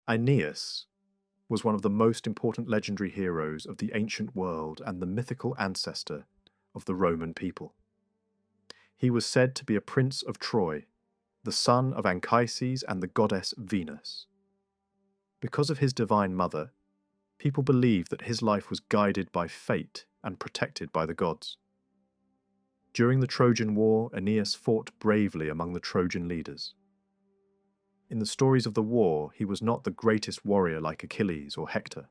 Aeneas was one of the most important legendary heroes of the ancient world and the mythical ancestor of the Roman people. He was said to be a prince of Troy, the son of Anchises and the goddess Venus. Because of his divine mother, people believed that his life was guided by fate and protected by the gods. During the Trojan War, Aeneas fought bravely among the Trojan leaders. In the stories of the war, he was not the greatest warrior like Achilles or Hector,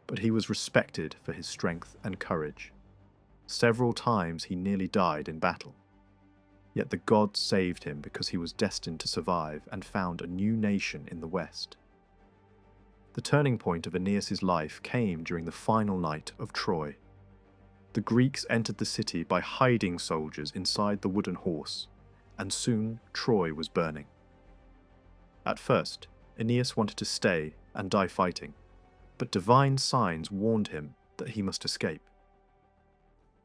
but he was respected for his strength and courage. Several times he nearly died in battle. Yet the gods saved him because he was destined to survive and found a new nation in the West. The turning point of Aeneas' life came during the final night of Troy. The Greeks entered the city by hiding soldiers inside the wooden horse, and soon Troy was burning. At first, Aeneas wanted to stay and die fighting, but divine signs warned him that he must escape.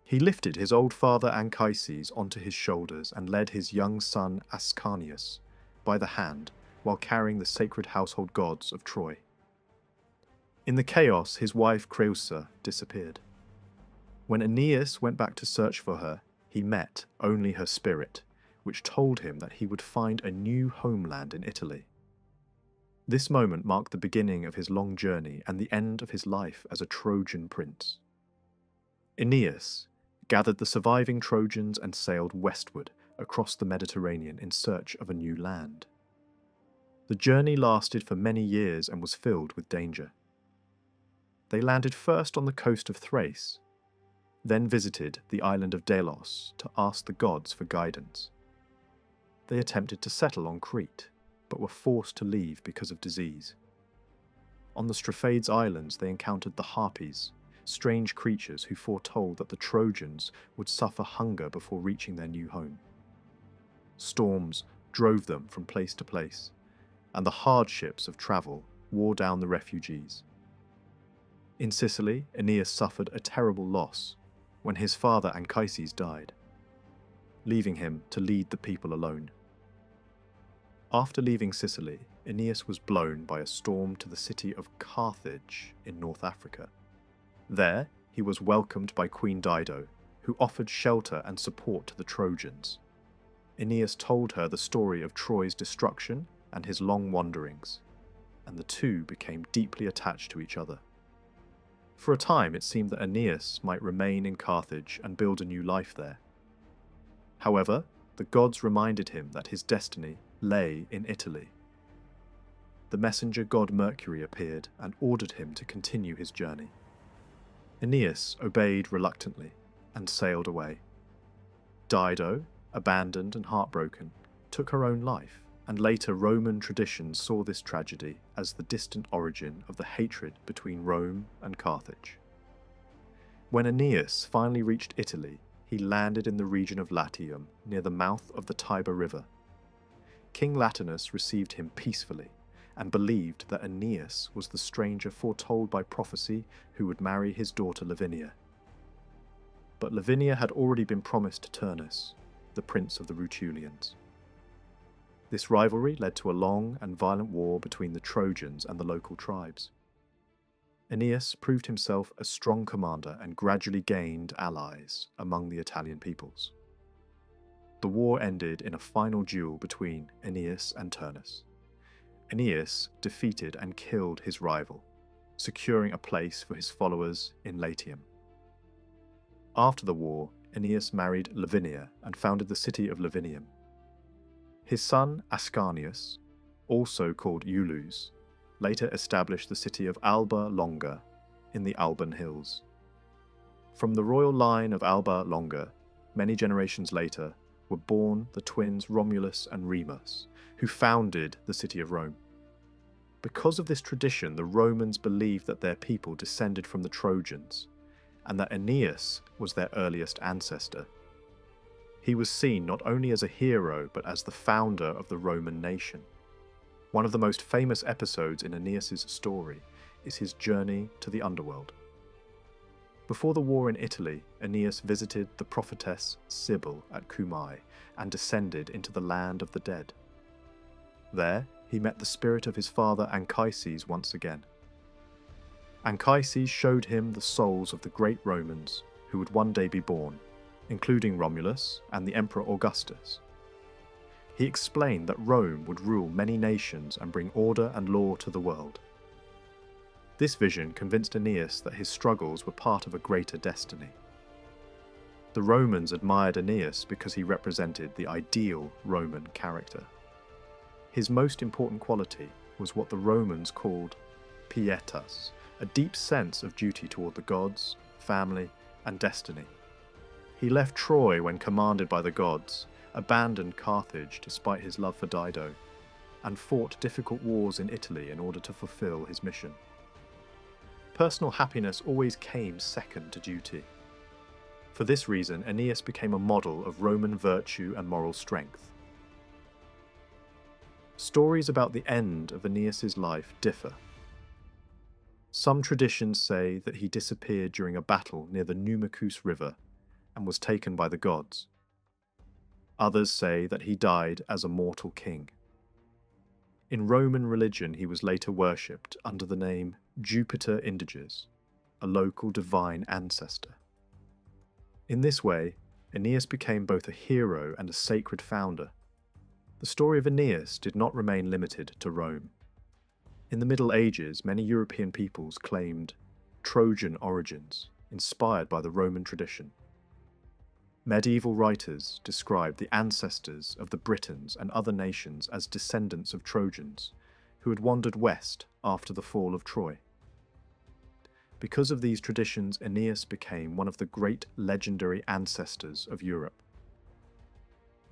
He lifted his old father Anchises onto his shoulders and led his young son Ascanius by the hand while carrying the sacred household gods of Troy. In the chaos, his wife Creusa disappeared. When Aeneas went back to search for her, he met only her spirit, which told him that he would find a new homeland in Italy. This moment marked the beginning of his long journey and the end of his life as a Trojan prince. Aeneas gathered the surviving Trojans and sailed westward across the Mediterranean in search of a new land. The journey lasted for many years and was filled with danger. They landed first on the coast of Thrace, then visited the island of Delos to ask the gods for guidance. They attempted to settle on Crete, but were forced to leave because of disease. On the Straphades Islands they encountered the Harpies, strange creatures who foretold that the Trojans would suffer hunger before reaching their new home. Storms drove them from place to place, and the hardships of travel wore down the refugees. In Sicily, Aeneas suffered a terrible loss when his father Anchises died, leaving him to lead the people alone. After leaving Sicily, Aeneas was blown by a storm to the city of Carthage in North Africa. There, he was welcomed by Queen Dido, who offered shelter and support to the Trojans. Aeneas told her the story of Troy's destruction and his long wanderings, and the two became deeply attached to each other. For a time, it seemed that Aeneas might remain in Carthage and build a new life there. However, the gods reminded him that his destiny lay in Italy. The messenger god Mercury appeared and ordered him to continue his journey. Aeneas obeyed reluctantly and sailed away. Dido, abandoned and heartbroken, took her own life, and later Roman traditions saw this tragedy as the distant origin of the hatred between Rome and Carthage. When Aeneas finally reached Italy, he landed in the region of Latium near the mouth of the Tiber River. King Latinus received him peacefully and believed that Aeneas was the stranger foretold by prophecy who would marry his daughter Lavinia. But Lavinia had already been promised to Turnus, the prince of the Rutulians. This rivalry led to a long and violent war between the Trojans and the local tribes. Aeneas proved himself a strong commander and gradually gained allies among the Italian peoples. The war ended in a final duel between Aeneas and Turnus. Aeneas defeated and killed his rival, securing a place for his followers in Latium. After the war, Aeneas married Lavinia and founded the city of Lavinium. His son Ascanius, also called Iulus, later established the city of Alba Longa in the Alban Hills. From the royal line of Alba Longa, many generations later, were born the twins Romulus and Remus, who founded the city of Rome. Because of this tradition, the Romans believed that their people descended from the Trojans, and that Aeneas was their earliest ancestor. He was seen not only as a hero, but as the founder of the Roman nation. One of the most famous episodes in Aeneas' story is his journey to the underworld. Before the war in Italy, Aeneas visited the prophetess Sibyl at Cumae and descended into the land of the dead. There, he met the spirit of his father Anchises once again. Anchises showed him the souls of the great Romans who would one day be born, including Romulus and the Emperor Augustus. He explained that Rome would rule many nations and bring order and law to the world. This vision convinced Aeneas that his struggles were part of a greater destiny. The Romans admired Aeneas because he represented the ideal Roman character. His most important quality was what the Romans called pietas, a deep sense of duty toward the gods, family, and destiny. He left Troy when commanded by the gods, abandoned Carthage despite his love for Dido, and fought difficult wars in Italy in order to fulfill his mission. Personal happiness always came second to duty. For this reason, Aeneas became a model of Roman virtue and moral strength. Stories about the end of Aeneas's life differ. Some traditions say that he disappeared during a battle near the Numicus River and was taken by the gods. Others say that he died as a mortal king. In Roman religion, he was later worshipped under the name Jupiter Indiges, a local divine ancestor. In this way, Aeneas became both a hero and a sacred founder. The story of Aeneas did not remain limited to Rome. In the Middle Ages, many European peoples claimed Trojan origins, inspired by the Roman tradition. Medieval writers described the ancestors of the Britons and other nations as descendants of Trojans, who had wandered west after the fall of Troy. Because of these traditions, Aeneas became one of the great legendary ancestors of Europe.